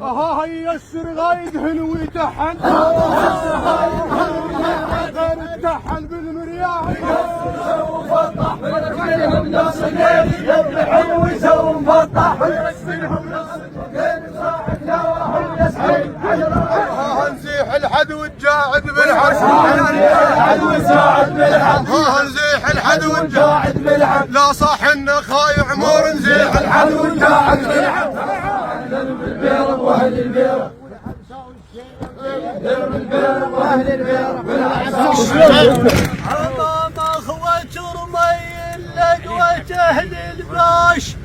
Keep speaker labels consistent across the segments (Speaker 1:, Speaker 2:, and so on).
Speaker 1: ها هي السرغايد هنو يتحن غير التحن بالمرياح
Speaker 2: يسرهم ناس الليل يذبحون ويسوون مفطح
Speaker 1: ها نزيح الحدو الجاعد بالحرب ها نزيح الحدو الجاعد بالحرب لا صح النخاي عمر نزيح الحدو الجاعد بالحرب
Speaker 2: بالبيرة واهل البيرة بالبيرة واهل البيرة
Speaker 3: امام اخوة رمي لقوة اهل الباش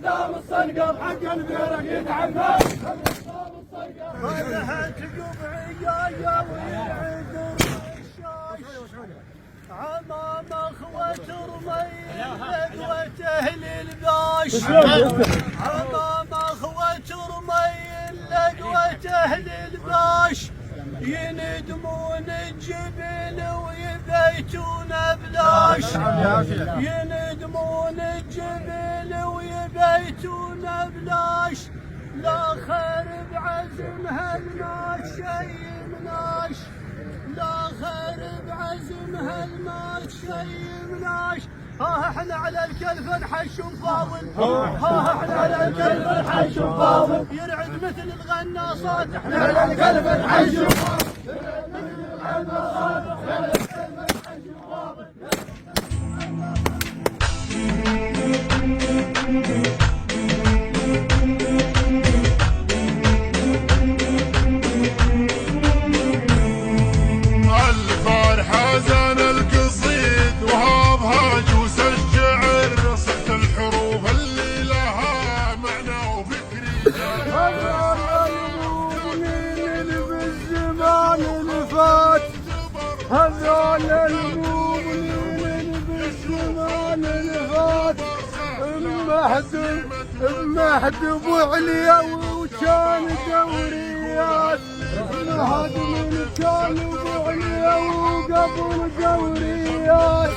Speaker 2: دام الصنقر حق البيرة يتعنى
Speaker 3: هذا تقوم عيايا ويعذر الشاش امام اخوة رمي لقوة اهل الباش امام اخوة رمي لقوة اهل الباش يندمون الجبل ويبيتون بلاش يندمون الجبل ويبيتون بلاش لا خير بعزمها الناس شي مناش لا خير بعزمها الناس شي مناش ها احنا على الكلف نحش وفاضل ها احنا على الكلف نحش وفاضل يرعد مثل الغناصات احنا على الكلف نحش وفاضل يرعد مثل الغناصات احنا على الكلف نحش وفاضل
Speaker 1: الفرحة زان القصيد وهاب هاجوس الشعر صحت الحروف اللي لها معنى وفكري هذا المؤمنين بالزمان اللي فات هذا المؤمنين بالزمان اللي فات مهد ابو عليا وكان دوريات الهدم كان ابو عليا وقبل دوريات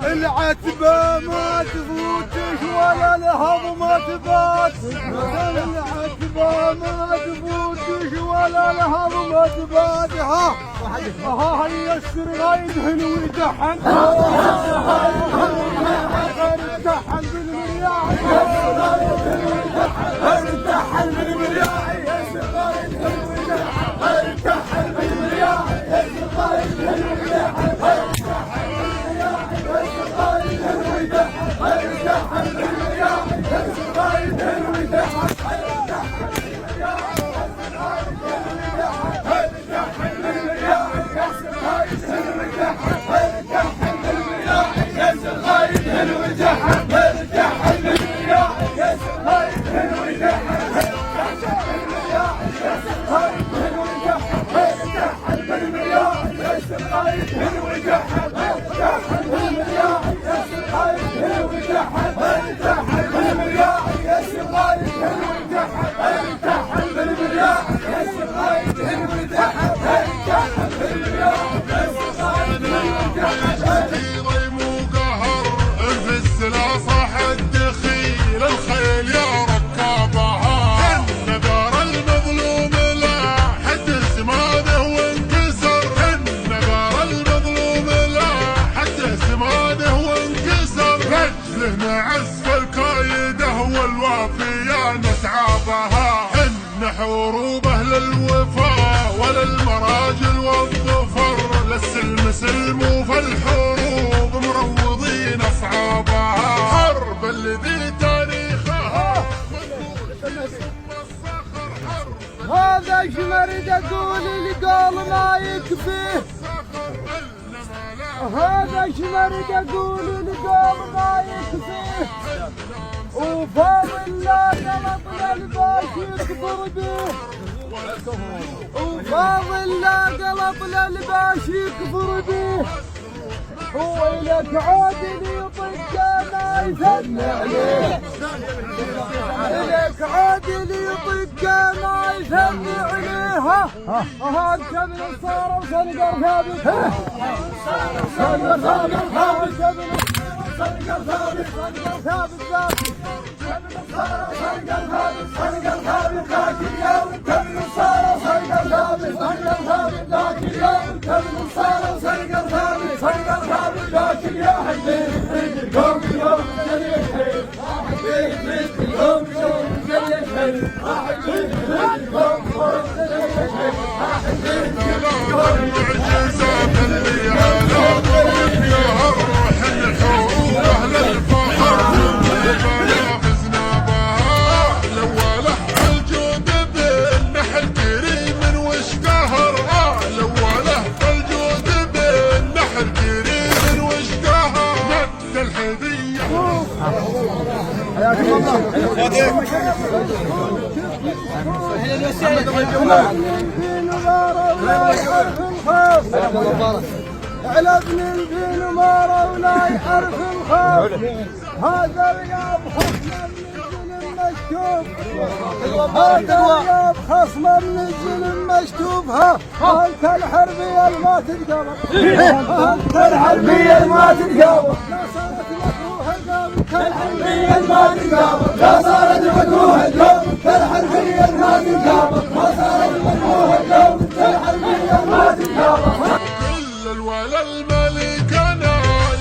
Speaker 1: العتبه ما تفوتش ولا الهض ما تبات العتبه ما تفوتش ولا الهض ما تبات ها هي السرغايد هنو يتحن غير التحن بالمرياح غير التحن بالمرياح غير التحن بالمرياح
Speaker 2: بالمرياح
Speaker 4: نسعى بها، حن حروب اهل الوفا وللمراجل والظفر، للسلم سلم وفي الحروب مروضين اصحابها، حرب الذي تاريخها
Speaker 3: هذا شمرد اقول القول ما يكفيه، هذا شمرد اقول القول ما يكفيه، وفاضل لا قلب للباش يكفر به، وفاضل لا قلب للباش يكفر به، ويلك عادل يطق ما يثنى عليه، لك عادل يطق ما يثني عليها، ها كبل الصار وصنقر ثابت، صنقر ثابت كبل صنقر ثابت، صنقر ثابت ذاك كبل الصار وصنقر ثابت، صنقر ثابت ذاك اليوم كبل الصار وصنقر ثابت، صنقر ثابت ذاك اليوم كبل الصار وصنقر ثابت، صنقر ثابت ذاك اليوم حبيت اليوم يوم جريح، حبيت اليوم يوم جريح، حبيت اليوم يوم جريح، حبيت اليوم
Speaker 4: المعجزات اللي على ضربها الروح الحروب اهل الفخر، ما فزنا بها الاوله الجود بالنحل كريم وش قهر، الاوله الجود بالنحل كريم وش قهر، مد الحذيه
Speaker 3: حياكم الله. على ابن الفيل ومارة ولا يعرف الخوف، هذا اليوم خصم من الظلم مشتوف، هذا اليوم خصم من الظلم مشتوف، انت الحربية ما تتقبل، انت الحربية ما تتقبل، لا صارت مكروهة انت الحربية ما تتقبل، لا صارت مكروهة انت الحربية ما تتقبل، ما صارت مكروهة انت الحربية ما تتقبل.
Speaker 4: الولا الملك انا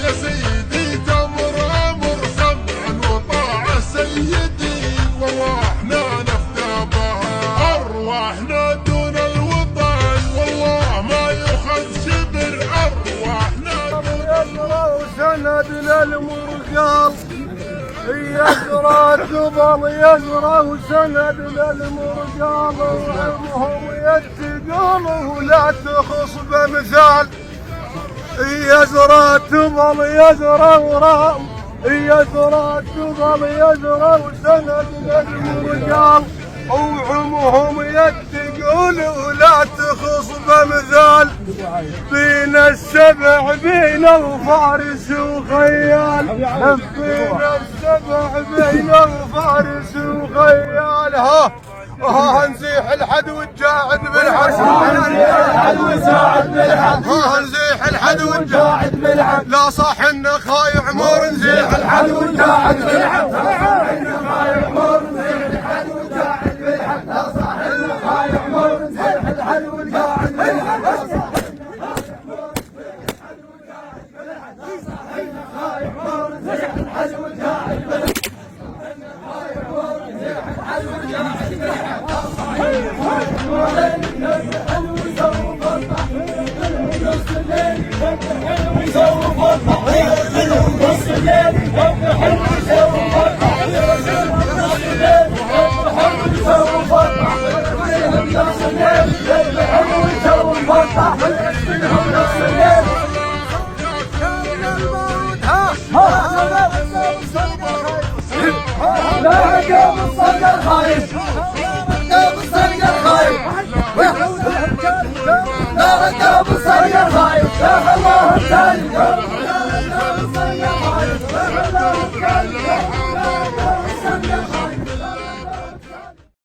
Speaker 4: يا سيدي تمر امر سمعا وطاعه سيدي، وارواحنا نفدى بها، ارواحنا دون الوطن والله ما يؤخذ شبر، ارواحنا
Speaker 1: يجرى وسند للمرجال، يجرى قبل يجرى وسند للمرجال، وعمهم يتقول ولا تخص بمثال، يزرى تظل يزرى ورام، يزرى تظل يزرى وسند للرجال، وعمهم يتقول ولا تخص بمثال، بين السبع بين الفارس وخيال، بين السبع بين الفارس وخيال، ها نزيح الحدو الجاعد بالحد، ها نزيح الحدو الجاعد بالحد، لا صح النخاي عمر نزيح الحدو الجاعد بالحد، لا صح النخاي عمر نزيح الحدو الجاعد بالحد، لا صح النخاي عمر نزيح الحدو الجاعد بالحد.
Speaker 3: لا ركب الصقر خايف